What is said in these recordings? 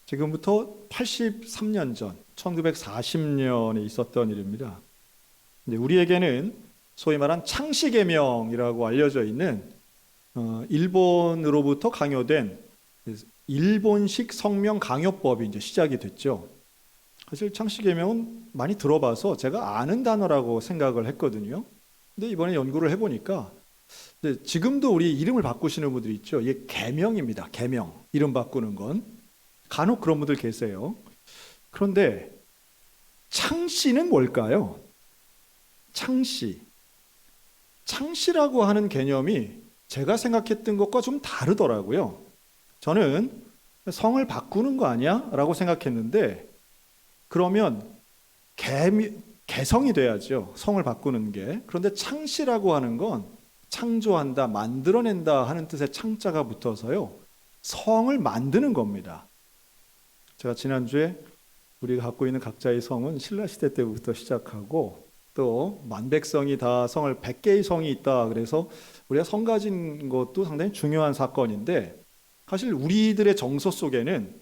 지금부터 83년 전, 1940년에 있었던 일입니다. 근데 우리에게는 소위 말한 창씨개명이라고 알려져 있는 일본으로부터 강요된 일본식 성명 강요법이 이제 시작이 됐죠. 사실 창씨개명은 많이 들어봐서 제가 아는 단어라고 생각을 했거든요. 근데 이번에 연구를 해보니까 지금도 우리 이름을 바꾸시는 분들이 있죠. 이게 개명입니다. 개명. 이름 바꾸는 건. 간혹 그런 분들 계세요. 그런데 창씨는 뭘까요? 창씨. 창씨라고 하는 개념이 제가 생각했던 것과 좀 다르더라고요. 저는 성을 바꾸는 거 아니야? 라고 생각했는데 그러면 개성이 돼야죠. 성을 바꾸는 게. 그런데 창씨라고 하는 건 창조한다, 만들어낸다 하는 뜻의 창자가 붙어서요. 성을 만드는 겁니다. 제가 지난주에 우리가 갖고 있는 각자의 성은 신라시대 때부터 시작하고 또 만백성이 다 성을 100개의 성이 있다. 그래서 우리가 성 가진 것도 상당히 중요한 사건인데 사실 우리들의 정서 속에는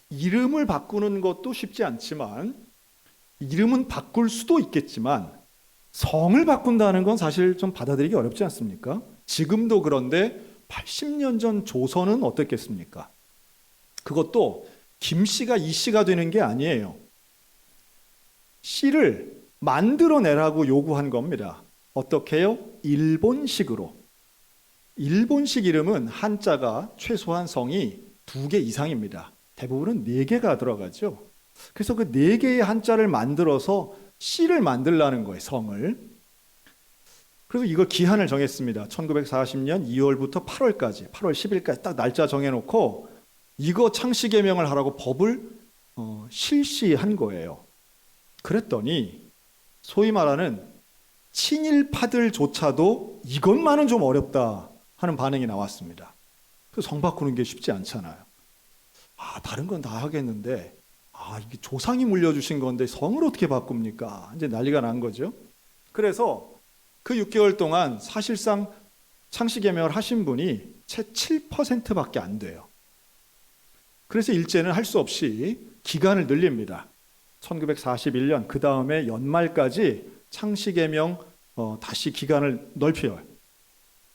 이름을 바꾸는 것도 쉽지 않지만 이름은 바꿀 수도 있겠지만 성을 바꾼다는 건 사실 좀 받아들이기 어렵지 않습니까? 지금도 그런데 80년 전 조선은 어땠겠습니까? 그것도 김씨가 이씨가 되는 게 아니에요. 씨를 만들어내라고 요구한 겁니다. 어떻게 해요? 일본식으로. 일본식 이름은 한자가 최소한 성이 2개 이상입니다. 대부분은 4개가 들어가죠. 그래서 그 4개의 한자를 만들어서 씨를 만들라는 거예요, 성을. 그래서 이걸 기한을 정했습니다. 1940년 2월부터 8월까지, 8월 10일까지 딱 날짜 정해놓고 이거 창씨개명을 하라고 법을 실시한 거예요. 그랬더니 소위 말하는 친일파들조차도 이것만은 좀 어렵다 하는 반응이 나왔습니다. 성 바꾸는 게 쉽지 않잖아요. 다른 건 다 하겠는데 이게 조상이 물려주신 건데 성을 어떻게 바꿉니까? 이제 난리가 난 거죠. 그래서 그 6개월 동안 사실상 창씨개명을 하신 분이 채 7%밖에 안 돼요. 그래서 일제는 할 수 없이 기간을 늘립니다. 1941년 그 다음에 연말까지 창씨개명 다시 기간을 넓혀요.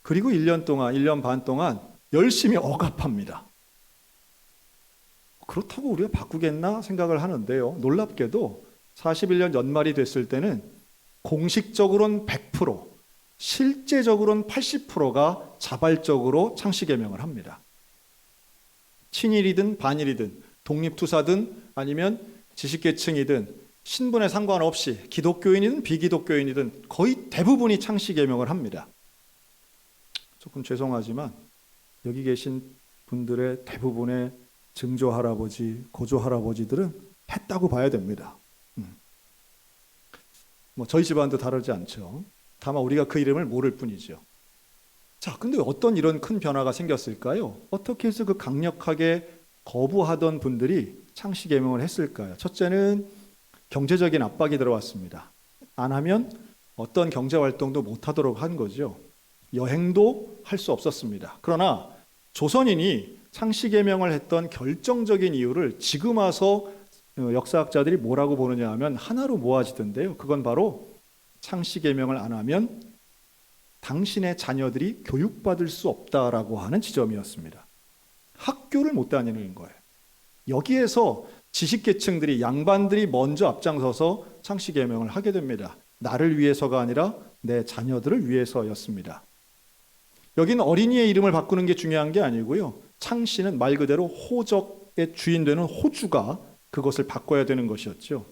그리고 1년 동안, 1년 반 동안 열심히 억압합니다. 그렇다고 우리가 바꾸겠나 생각을 하는데요. 놀랍게도 41년 연말이 됐을 때는 공식적으로는 100%, 실제적으로는 80%가 자발적으로 창씨개명을 합니다. 친일이든 반일이든 독립투사든 아니면 지식계층이든 신분에 상관없이 기독교인이든 비기독교인이든 거의 대부분이 창씨개명을 합니다. 조금 죄송하지만 여기 계신 분들의 대부분의 증조할아버지, 고조할아버지들은 했다고 봐야 됩니다. 저희 집안도 다르지 않죠. 다만 우리가 그 이름을 모를 뿐이죠. 자, 근데 어떤 이런 큰 변화가 생겼을까요? 어떻게 해서 그 강력하게 거부하던 분들이 창씨개명을 했을까요? 첫째는 경제적인 압박이 들어왔습니다. 안 하면 어떤 경제활동도 못하도록 한 거죠. 여행도 할 수 없었습니다. 그러나 조선인이 창씨개명을 했던 결정적인 이유를 지금 와서 역사학자들이 뭐라고 보느냐 하면 하나로 모아지던데요. 그건 바로 창씨개명을 안 하면 당신의 자녀들이 교육받을 수 없다라고 하는 지점이었습니다. 학교를 못 다니는 거예요. 여기에서 지식계층들이 양반들이 먼저 앞장서서 창씨개명을 하게 됩니다. 나를 위해서가 아니라 내 자녀들을 위해서였습니다. 여기는 어린이의 이름을 바꾸는 게 중요한 게 아니고요. 창씨는 말 그대로 호적의 주인 되는 호주가 그것을 바꿔야 되는 것이었죠.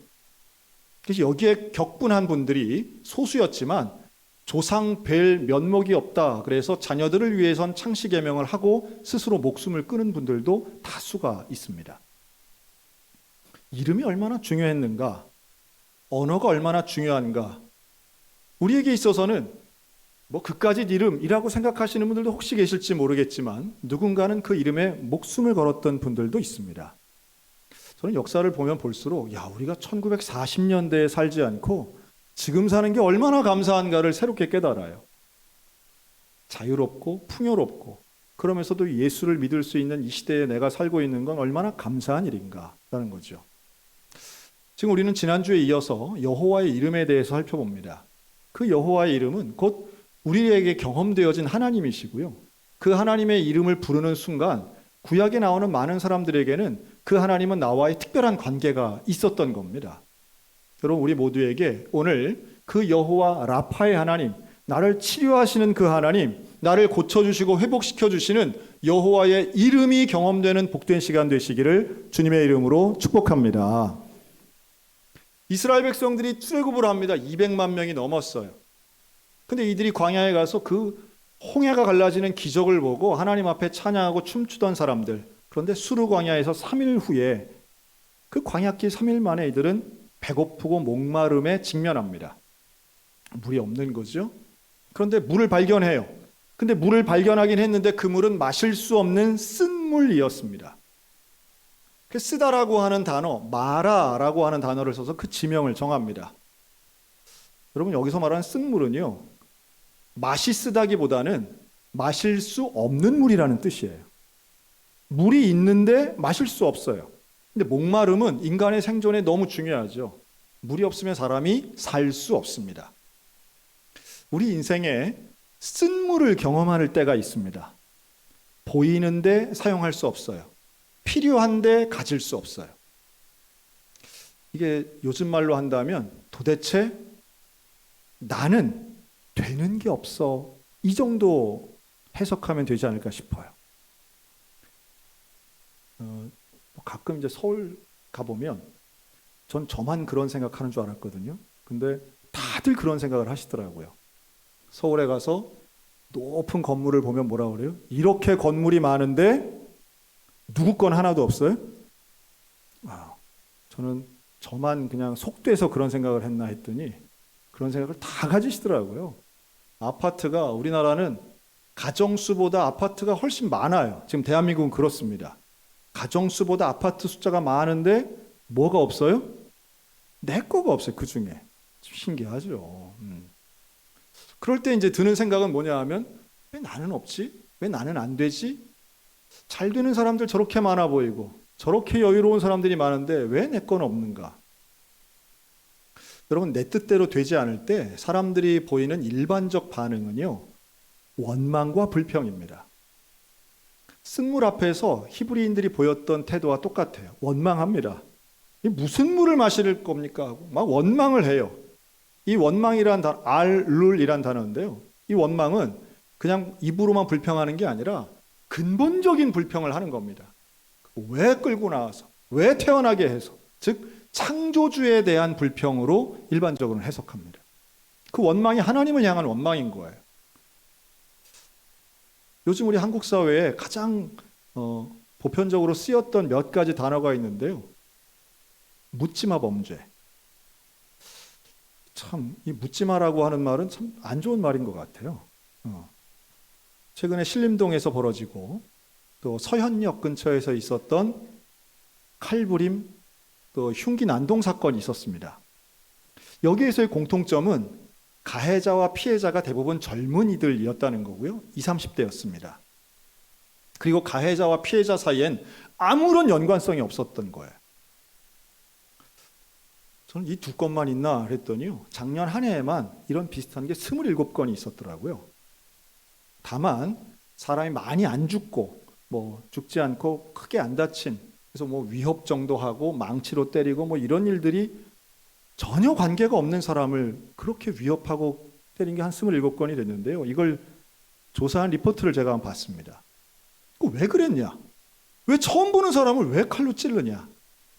그래서 여기에 격분한 분들이 소수였지만 조상 뵐 면목이 없다. 그래서 자녀들을 위해선 창씨개명을 하고 스스로 목숨을 끊은 분들도 다수가 있습니다. 이름이 얼마나 중요했는가? 언어가 얼마나 중요한가? 우리에게 있어서는 그까짓 이름이라고 생각하시는 분들도 혹시 계실지 모르겠지만 누군가는 그 이름에 목숨을 걸었던 분들도 있습니다. 저는 역사를 보면 볼수록 우리가 1940년대에 살지 않고 지금 사는 게 얼마나 감사한가를 새롭게 깨달아요. 자유롭고 풍요롭고 그러면서도 예수를 믿을 수 있는 이 시대에 내가 살고 있는 건 얼마나 감사한 일인가라는 거죠. 지금 우리는 지난주에 이어서 여호와의 이름에 대해서 살펴봅니다. 그 여호와의 이름은 곧 우리에게 경험되어진 하나님이시고요. 그 하나님의 이름을 부르는 순간 구약에 나오는 많은 사람들에게는 그 하나님은 나와의 특별한 관계가 있었던 겁니다. 여러분, 우리 모두에게 오늘 그 여호와 라파의 하나님, 나를 치료하시는 그 하나님, 나를 고쳐주시고 회복시켜주시는 여호와의 이름이 경험되는 복된 시간 되시기를 주님의 이름으로 축복합니다. 이스라엘 백성들이 출애굽을 합니다. 200만 명이 넘었어요. 근데 이들이 광야에 가서 그 홍해가 갈라지는 기적을 보고 하나님 앞에 찬양하고 춤추던 사람들, 그런데 수르 광야에서 3일 후에 그 광야길 3일 만에 이들은 배고프고 목마름에 직면합니다. 물이 없는 거죠. 그런데 물을 발견해요. 근데 물을 발견하긴 했는데 그 물은 마실 수 없는 쓴 물이었습니다. 그 쓰다라고 하는 단어, 마라라고 하는 단어를 써서 그 지명을 정합니다. 여러분, 여기서 말하는 쓴 물은요, 맛이 쓰다기보다는 마실 수 없는 물이라는 뜻이에요. 물이 있는데 마실 수 없어요. 근데 목마름은 인간의 생존에 너무 중요하죠. 물이 없으면 사람이 살 수 없습니다. 우리 인생에 쓴 물을 경험할 때가 있습니다. 보이는데 사용할 수 없어요. 필요한데 가질 수 없어요. 이게 요즘 말로 한다면 도대체 나는 되는 게 없어, 이 정도 해석하면 되지 않을까 싶어요. 가끔 이제 서울 가보면 전 저만 그런 생각하는 줄 알았거든요. 근데 다들 그런 생각을 하시더라고요. 서울에 가서 높은 건물을 보면 뭐라 그래요? 이렇게 건물이 많은데 누구 건 하나도 없어요? 저는 저만 그냥 속돼서 그런 생각을 했나 했더니 그런 생각을 다 가지시더라고요. 아파트가, 우리나라는 가정수보다 아파트가 훨씬 많아요. 지금 대한민국은 그렇습니다. 가정수보다 아파트 숫자가 많은데 뭐가 없어요? 내 거가 없어요. 그 중에. 신기하죠. 그럴 때 이제 드는 생각은 뭐냐 하면, 왜 나는 없지? 왜 나는 안 되지? 잘 되는 사람들 저렇게 많아 보이고 저렇게 여유로운 사람들이 많은데 왜 내 건 없는가? 여러분, 내 뜻대로 되지 않을 때 사람들이 보이는 일반적 반응은요, 원망과 불평입니다. 쓴물 앞에서 히브리인들이 보였던 태도와 똑같아요. 원망합니다. 이 무슨 물을 마실 겁니까? 하고 막 원망을 해요. 이 원망이란 단어, 알룰이란 단어인데요. 이 원망은 그냥 입으로만 불평하는 게 아니라 근본적인 불평을 하는 겁니다. 왜 끌고 나와서, 왜 태어나게 해서, 즉 창조주에 대한 불평으로 일반적으로 해석합니다. 그 원망이 하나님을 향한 원망인 거예요. 요즘 우리 한국 사회에 가장 보편적으로 쓰였던 몇 가지 단어가 있는데요. 묻지마 범죄. 참, 이 묻지마라고 하는 말은 참 안 좋은 말인 것 같아요. 최근에 신림동에서 벌어지고 또 서현역 근처에서 있었던 칼부림, 또 흉기 난동 사건이 있었습니다. 여기에서의 공통점은 가해자와 피해자가 대부분 젊은이들이었다는 거고요. 20, 30대였습니다. 그리고 가해자와 피해자 사이엔 아무런 연관성이 없었던 거예요. 저는 이 두 건만 있나 그랬더니요, 작년 한 해에만 이런 비슷한 게 27건이 있었더라고요. 다만 사람이 많이 안 죽고 죽지 않고 크게 안 다친, 그래서 위협 정도 하고 망치로 때리고 이런 일들이 전혀 관계가 없는 사람을 그렇게 위협하고 때린 게 한 27건이 됐는데요. 이걸 조사한 리포트를 제가 한번 봤습니다. 왜 그랬냐? 왜 처음 보는 사람을 왜 칼로 찌르냐?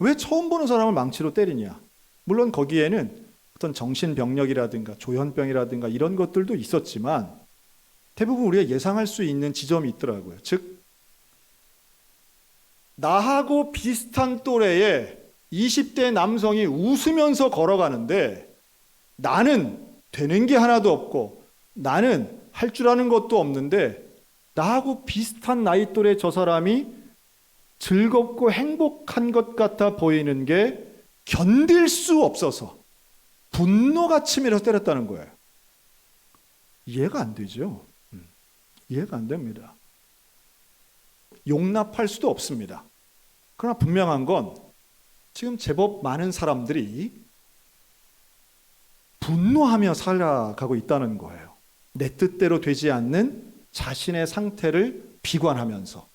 왜 처음 보는 사람을 망치로 때리냐? 물론 거기에는 어떤 정신병력이라든가 조현병이라든가 이런 것들도 있었지만 대부분 우리가 예상할 수 있는 지점이 있더라고요. 즉, 나하고 비슷한 또래의 20대 남성이 웃으면서 걸어가는데 나는 되는 게 하나도 없고 나는 할 줄 아는 것도 없는데 나하고 비슷한 나이 또래 저 사람이 즐겁고 행복한 것 같아 보이는 게 견딜 수 없어서 분노가 치밀어서 때렸다는 거예요. 이해가 안 되죠. 이해가 안 됩니다. 용납할 수도 없습니다. 그러나 분명한 건 지금 제법 많은 사람들이 분노하며 살아가고 있다는 거예요. 내 뜻대로 되지 않는 자신의 상태를 비관하면서.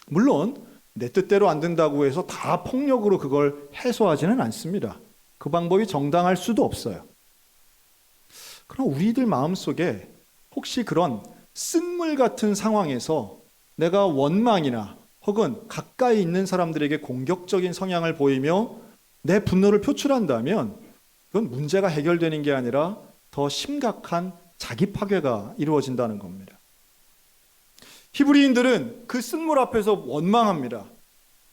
물론 내 뜻대로 안 된다고 해서 다 폭력으로 그걸 해소하지는 않습니다. 그 방법이 정당할 수도 없어요. 그러나 우리들 마음속에 혹시 그런 쓴물 같은 상황에서 내가 원망이나 혹은 가까이 있는 사람들에게 공격적인 성향을 보이며 내 분노를 표출한다면 그건 문제가 해결되는 게 아니라 더 심각한 자기 파괴가 이루어진다는 겁니다. 히브리인들은 그 쓴물 앞에서 원망합니다.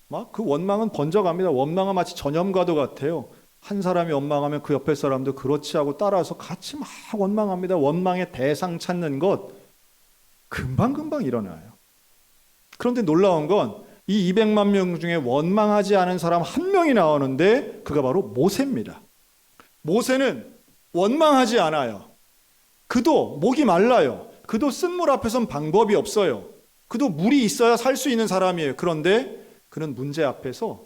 막 그 원망은 번져갑니다. 원망은 마치 전염과도 같아요. 한 사람이 원망하면 그 옆에 사람도 그렇지 하고 따라서 같이 막 원망합니다. 원망의 대상 찾는 것 금방금방 일어나요. 그런데 놀라운 건 이 200만 명 중에 원망하지 않은 사람 한 명이 나오는데 그가 바로 모세입니다. 모세는 원망하지 않아요. 그도 목이 말라요. 그도 쓴물 앞에선 방법이 없어요. 그도 물이 있어야 살 수 있는 사람이에요. 그런데 그는 문제 앞에서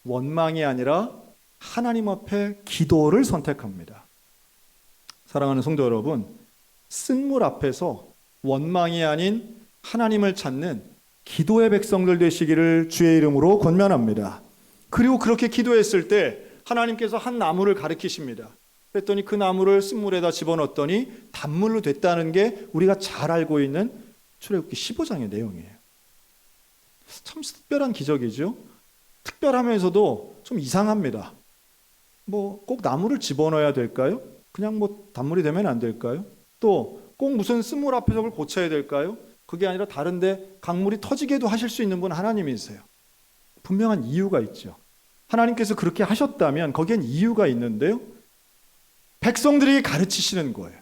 원망이 아니라 하나님 앞에 기도를 선택합니다. 사랑하는 성도 여러분, 쓴물 앞에서 원망이 아닌 하나님을 찾는 기도의 백성들 되시기를 주의 이름으로 권면합니다. 그리고 그렇게 기도했을 때 하나님께서 한 나무를 가리키십니다. 그랬더니 그 나무를 쓴물에다 집어넣었더니 단물로 됐다는 게 우리가 잘 알고 있는 출애굽기 15장의 내용이에요. 참 특별한 기적이죠. 특별하면서도 좀 이상합니다. 뭐 꼭 나무를 집어넣어야 될까요? 그냥 뭐 단물이 되면 안 될까요? 또 꼭 무슨 쓴물 앞에서 그걸 고쳐야 될까요? 그게 아니라 다른데 강물이 터지게도 하실 수 있는 분 하나님이세요. 분명한 이유가 있죠. 하나님께서 그렇게 하셨다면 거기엔 이유가 있는데요. 백성들이 가르치시는 거예요.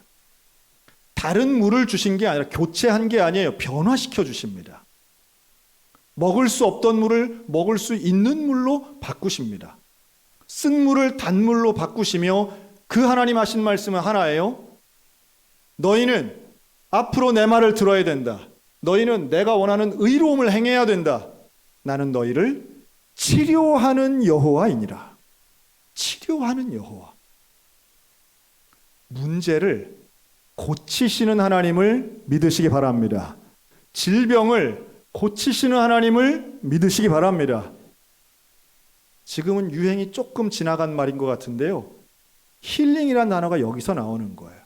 다른 물을 주신 게 아니라 교체한 게 아니에요. 변화시켜 주십니다. 먹을 수 없던 물을 먹을 수 있는 물로 바꾸십니다. 쓴 물을 단물로 바꾸시며 그 하나님 하신 말씀은 하나예요. 너희는 앞으로 내 말을 들어야 된다. 너희는 내가 원하는 의로움을 행해야 된다. 나는 너희를 치료하는 여호와이니라. 치료하는 여호와. 문제를 고치시는 하나님을 믿으시기 바랍니다. 질병을 고치시는 하나님을 믿으시기 바랍니다. 지금은 유행이 조금 지나간 말인 것 같은데요. 힐링이라는 단어가 여기서 나오는 거예요.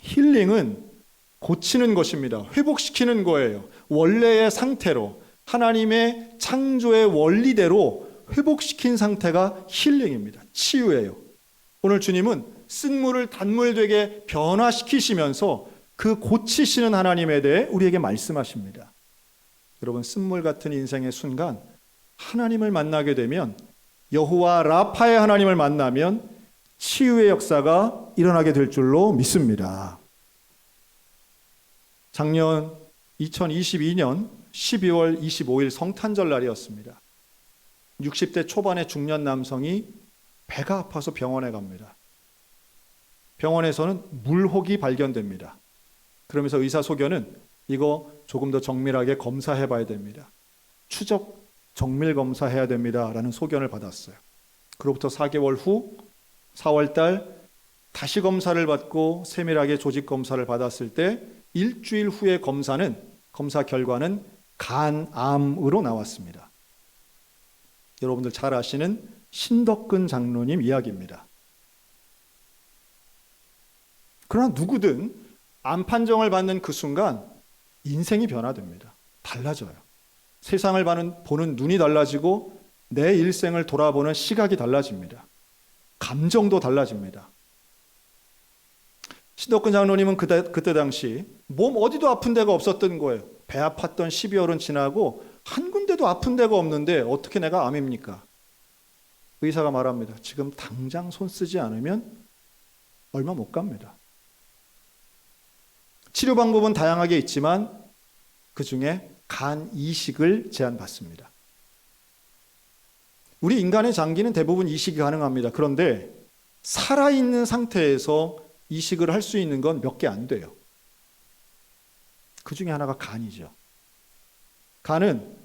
힐링은 고치는 것입니다. 회복시키는 거예요. 원래의 상태로 하나님의 창조의 원리대로 회복시킨 상태가 힐링입니다. 치유예요. 오늘 주님은 쓴물을 단물 되게 변화시키시면서 그 고치시는 하나님에 대해 우리에게 말씀하십니다. 여러분, 쓴물 같은 인생의 순간 하나님을 만나게 되면, 여호와 라파의 하나님을 만나면 치유의 역사가 일어나게 될 줄로 믿습니다. 작년 2022년 12월 25일 성탄절 날이었습니다. 60대 초반의 중년 남성이 배가 아파서 병원에 갑니다. 병원에서는 물혹이 발견됩니다. 그러면서 의사 소견은 이거 조금 더 정밀하게 검사해 봐야 됩니다. 추적 정밀 검사해야 됩니다. 라는 소견을 받았어요. 그로부터 4개월 후 4월 달 다시 검사를 받고 세밀하게 조직 검사를 받았을 때 일주일 후의 검사 결과는 간암으로 나왔습니다. 여러분들 잘 아시는 신덕근 장로님 이야기입니다. 그러나 누구든 암 판정을 받는 그 순간 인생이 변화됩니다. 달라져요. 세상을 보는 눈이 달라지고 내 일생을 돌아보는 시각이 달라집니다. 감정도 달라집니다. 신덕근 장로님은 그때 당시 몸 어디도 아픈 데가 없었던 거예요. 배 아팠던 12월은 지나고 한 군데도 아픈 데가 없는데 어떻게 내가 암입니까? 의사가 말합니다. 지금 당장 손 쓰지 않으면 얼마 못 갑니다. 치료 방법은 다양하게 있지만 그 중에 간 이식을 제안받습니다. 우리 인간의 장기는 대부분 이식이 가능합니다. 그런데 살아있는 상태에서 이식을 할 수 있는 건 몇 개 안 돼요. 그 중에 하나가 간이죠. 간은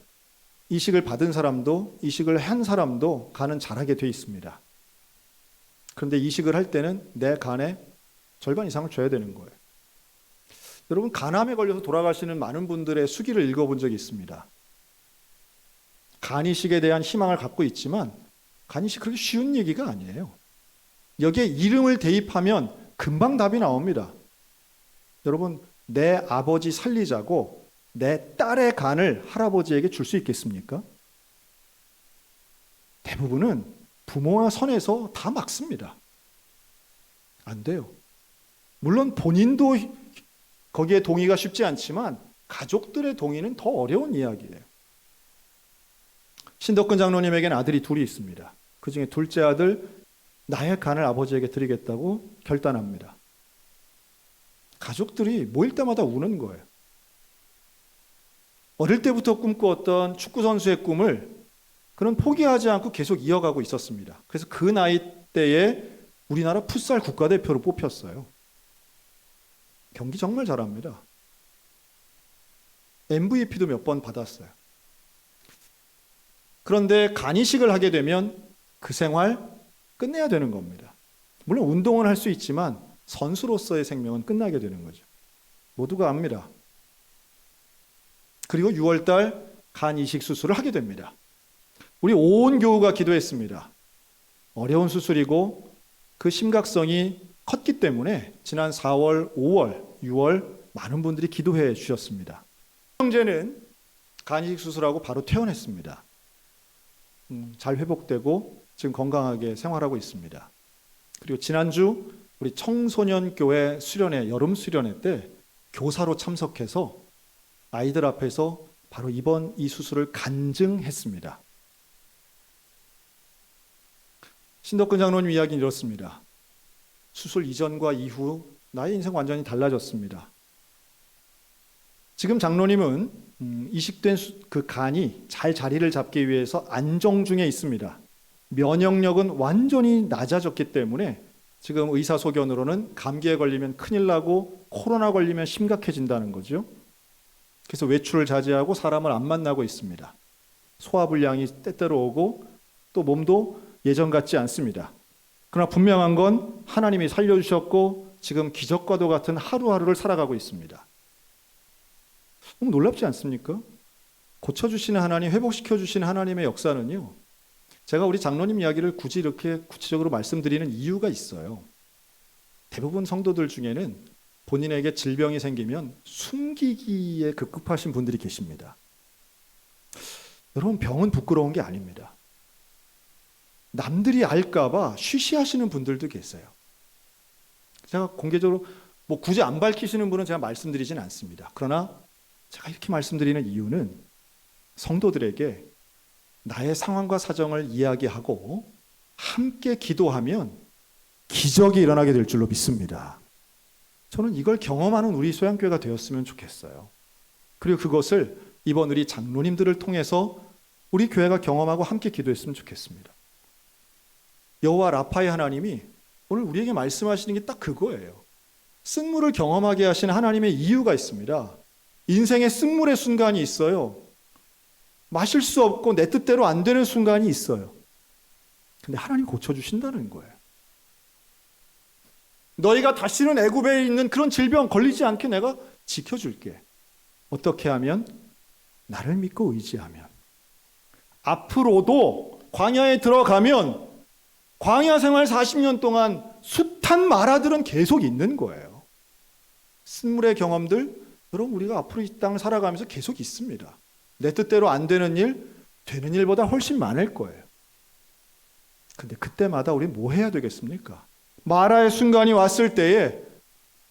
이식을 받은 사람도 이식을 한 사람도 간은 잘하게 돼 있습니다. 그런데 이식을 할 때는 내 간의 절반 이상을 줘야 되는 거예요. 여러분, 간암에 걸려서 돌아가시는 많은 분들의 수기를 읽어본 적이 있습니다. 간이식에 대한 희망을 갖고 있지만 간이식 그렇게 쉬운 얘기가 아니에요. 여기에 이름을 대입하면 금방 답이 나옵니다. 여러분, 내 아버지 살리자고 내 딸의 간을 할아버지에게 줄 수 있겠습니까? 대부분은 부모와 선에서 다 막습니다. 안 돼요. 물론 본인도 거기에 동의가 쉽지 않지만 가족들의 동의는 더 어려운 이야기예요. 신덕근 장로님에게는 아들이 둘이 있습니다. 그 중에 둘째 아들, 나의 간을 아버지에게 드리겠다고 결단합니다. 가족들이 모일 때마다 우는 거예요. 어릴 때부터 꿈꾸었던 축구선수의 꿈을 그는 포기하지 않고 계속 이어가고 있었습니다. 그래서 그 나이 때에 우리나라 풋살 국가대표로 뽑혔어요. 경기 정말 잘합니다. MVP도 몇 번 받았어요. 그런데 간이식을 하게 되면 그 생활 끝내야 되는 겁니다. 물론 운동은 할 수 있지만 선수로서의 생명은 끝나게 되는 거죠. 모두가 압니다. 그리고 6월달 간 이식 수술을 하게 됩니다. 우리 온 교우가 기도했습니다. 어려운 수술이고 그 심각성이 컸기 때문에 지난 4월, 5월, 6월 많은 분들이 기도해 주셨습니다. 형제는 간 이식 수술하고 바로 퇴원했습니다. 잘 회복되고 지금 건강하게 생활하고 있습니다. 그리고 지난주 우리 청소년교회 수련회, 여름 수련회 때 교사로 참석해서 아이들 앞에서 바로 이번 이 수술을 간증했습니다. 신덕근 장로님 이야기는 이렇습니다. 수술 이전과 이후 나의 인생 완전히 달라졌습니다. 지금 장로님은 이식된 그 간이 잘 자리를 잡기 위해서 안정 중에 있습니다. 면역력은 완전히 낮아졌기 때문에 지금 의사소견으로는 감기에 걸리면 큰일 나고 코로나 걸리면 심각해진다는 거죠. 그래서 외출을 자제하고 사람을 안 만나고 있습니다. 소화불량이 때때로 오고 또 몸도 예전 같지 않습니다. 그러나 분명한 건 하나님이 살려주셨고 지금 기적과도 같은 하루하루를 살아가고 있습니다. 너무 놀랍지 않습니까? 고쳐주시는 하나님, 회복시켜주시는 하나님의 역사는요, 제가 우리 장로님 이야기를 굳이 이렇게 구체적으로 말씀드리는 이유가 있어요. 대부분 성도들 중에는 본인에게 질병이 생기면 숨기기에 급급하신 분들이 계십니다. 여러분, 병은 부끄러운 게 아닙니다. 남들이 알까봐 쉬쉬하시는 분들도 계세요. 제가 공개적으로 굳이 안 밝히시는 분은 제가 말씀드리진 않습니다. 그러나 제가 이렇게 말씀드리는 이유는 성도들에게 나의 상황과 사정을 이야기하고 함께 기도하면 기적이 일어나게 될 줄로 믿습니다. 저는 이걸 경험하는 우리 소양교회가 되었으면 좋겠어요. 그리고 그것을 이번 우리 장로님들을 통해서 우리 교회가 경험하고 함께 기도했으면 좋겠습니다. 여호와 라파의 하나님이 오늘 우리에게 말씀하시는 게 딱 그거예요. 쓴물을 경험하게 하시는 하나님의 이유가 있습니다. 인생에 쓴물의 순간이 있어요. 마실 수 없고 내 뜻대로 안 되는 순간이 있어요. 근데 하나님 고쳐주신다는 거예요. 너희가 다시는 애굽에 있는 그런 질병 걸리지 않게 내가 지켜줄게. 어떻게 하면? 나를 믿고 의지하면. 앞으로도 광야에 들어가면 광야 생활 40년 동안 숱한 마라들은 계속 있는 거예요. 쓴물의 경험들, 여러분 우리가 앞으로 이 땅을 살아가면서 계속 있습니다. 내 뜻대로 안 되는 일, 되는 일보다 훨씬 많을 거예요. 근데 그때마다 우리 뭐 해야 되겠습니까? 마라의 순간이 왔을 때에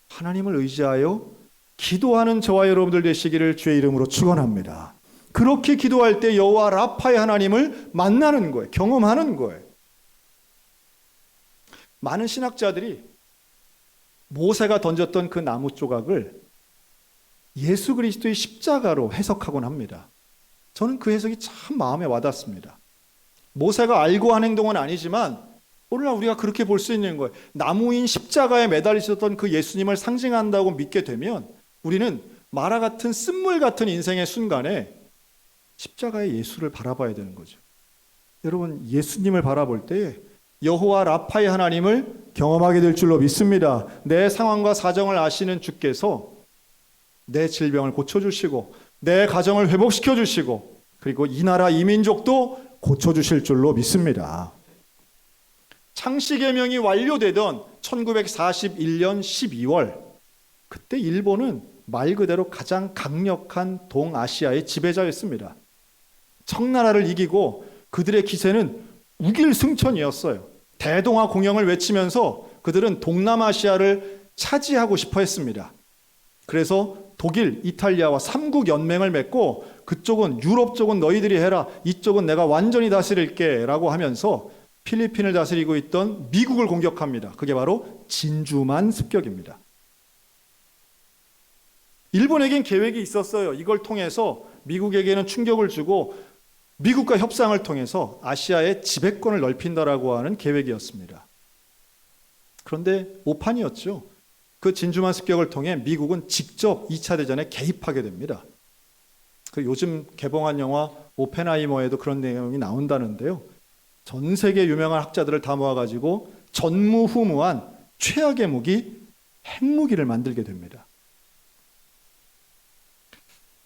하나님을 의지하여 기도하는 저와 여러분들 되시기를 주의 이름으로 축원합니다. 그렇게 기도할 때 여호와 라파의 하나님을 만나는 거예요. 경험하는 거예요. 많은 신학자들이 모세가 던졌던 그 나무 조각을 예수 그리스도의 십자가로 해석하곤 합니다. 저는 그 해석이 참 마음에 와닿습니다. 모세가 알고 한 행동은 아니지만 오늘날 우리가 그렇게 볼 수 있는 거예요. 나무인 십자가에 매달리셨던 그 예수님을 상징한다고 믿게 되면 우리는 마라 같은 쓴물 같은 인생의 순간에 십자가의 예수를 바라봐야 되는 거죠. 여러분, 예수님을 바라볼 때 여호와 라파의 하나님을 경험하게 될 줄로 믿습니다. 내 상황과 사정을 아시는 주께서 내 질병을 고쳐주시고 내 가정을 회복시켜주시고 그리고 이 나라 이 민족도 고쳐주실 줄로 믿습니다. 창씨개명이 완료되던 1941년 12월, 그때 일본은 말 그대로 가장 강력한 동아시아의 지배자였습니다. 청나라를 이기고 그들의 기세는 우길승천이었어요. 대동아 공영을 외치면서 그들은 동남아시아를 차지하고 싶어 했습니다. 그래서 독일, 이탈리아와 삼국 연맹을 맺고 그쪽은 유럽 쪽은 너희들이 해라, 이쪽은 내가 완전히 다스릴게 라고 하면서 필리핀을 다스리고 있던 미국을 공격합니다. 그게 바로 진주만 습격입니다. 일본에겐 계획이 있었어요. 이걸 통해서 미국에게는 충격을 주고 미국과 협상을 통해서 아시아의 지배권을 넓힌다라고 하는 계획이었습니다. 그런데 오판이었죠. 그 진주만 습격을 통해 미국은 직접 2차 대전에 개입하게 됩니다. 그 요즘 개봉한 영화 오펜하이머에도 그런 내용이 나온다는데요. 전 세계 유명한 학자들을 다 모아가지고 전무후무한 최악의 무기, 핵무기를 만들게 됩니다.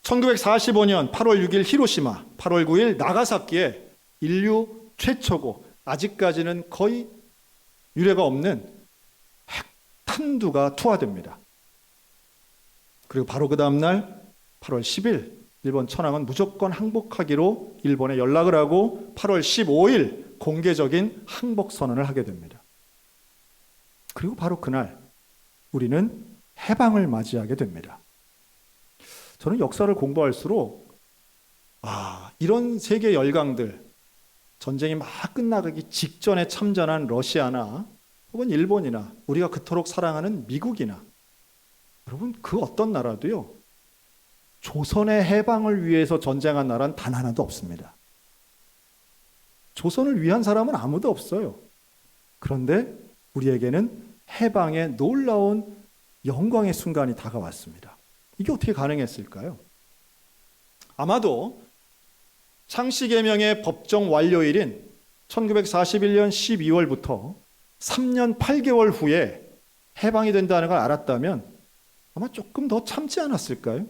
1945년 8월 6일 히로시마, 8월 9일 나가사키에 인류 최초고 아직까지는 거의 유례가 없는 핵탄두가 투하됩니다. 그리고 바로 그 다음날 8월 10일 일본 천황은 무조건 항복하기로 일본에 연락을 하고 8월 15일 공개적인 항복 선언을 하게 됩니다. 그리고 바로 그날 우리는 해방을 맞이하게 됩니다. 저는 역사를 공부할수록 이런 세계 열강들, 전쟁이 막 끝나기 직전에 참전한 러시아나 혹은 일본이나 우리가 그토록 사랑하는 미국이나 여러분 그 어떤 나라도요 조선의 해방을 위해서 전쟁한 나라는 단 하나도 없습니다. 조선을 위한 사람은 아무도 없어요. 그런데 우리에게는 해방의 놀라운 영광의 순간이 다가왔습니다. 이게 어떻게 가능했을까요? 아마도 창씨개명의 법정 완료일인 1941년 12월부터 3년 8개월 후에 해방이 된다는 걸 알았다면 아마 조금 더 참지 않았을까요?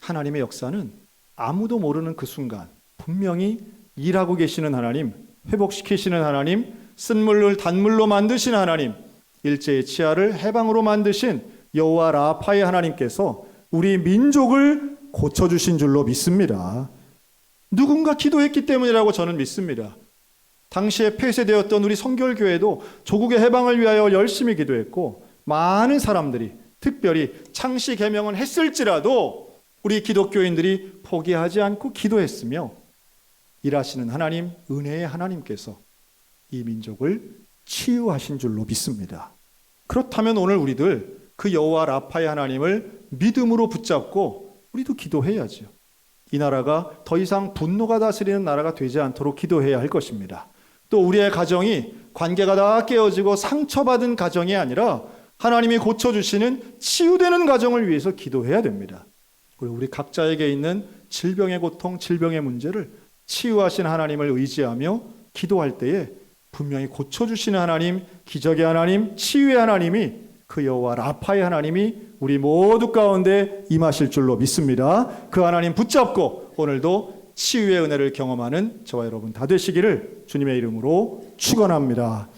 하나님의 역사는 아무도 모르는 그 순간 분명히 일하고 계시는 하나님, 회복시키시는 하나님, 쓴물을 단물로 만드신 하나님, 일제의 치하를 해방으로 만드신 여호와 라파의 하나님께서 우리 민족을 고쳐주신 줄로 믿습니다. 누군가 기도했기 때문이라고 저는 믿습니다. 당시에 폐쇄되었던 우리 성결교회도 조국의 해방을 위하여 열심히 기도했고 많은 사람들이 특별히 창씨 개명은 했을지라도 우리 기독교인들이 포기하지 않고 기도했으며 일하시는 하나님, 은혜의 하나님께서 이 민족을 치유하신 줄로 믿습니다. 그렇다면 오늘 우리들 그 여호와 라파의 하나님을 믿음으로 붙잡고 우리도 기도해야죠. 이 나라가 더 이상 분노가 다스리는 나라가 되지 않도록 기도해야 할 것입니다. 또 우리의 가정이 관계가 다 깨어지고 상처받은 가정이 아니라 하나님이 고쳐주시는 치유되는 가정을 위해서 기도해야 됩니다. 그리고 우리 각자에게 있는 질병의 고통, 질병의 문제를 치유하신 하나님을 의지하며 기도할 때에 분명히 고쳐주시는 하나님, 기적의 하나님, 치유의 하나님이 그 여호와 라파의 하나님이 우리 모두 가운데 임하실 줄로 믿습니다. 그 하나님 붙잡고 오늘도 치유의 은혜를 경험하는 저와 여러분 다 되시기를 주님의 이름으로 축원합니다.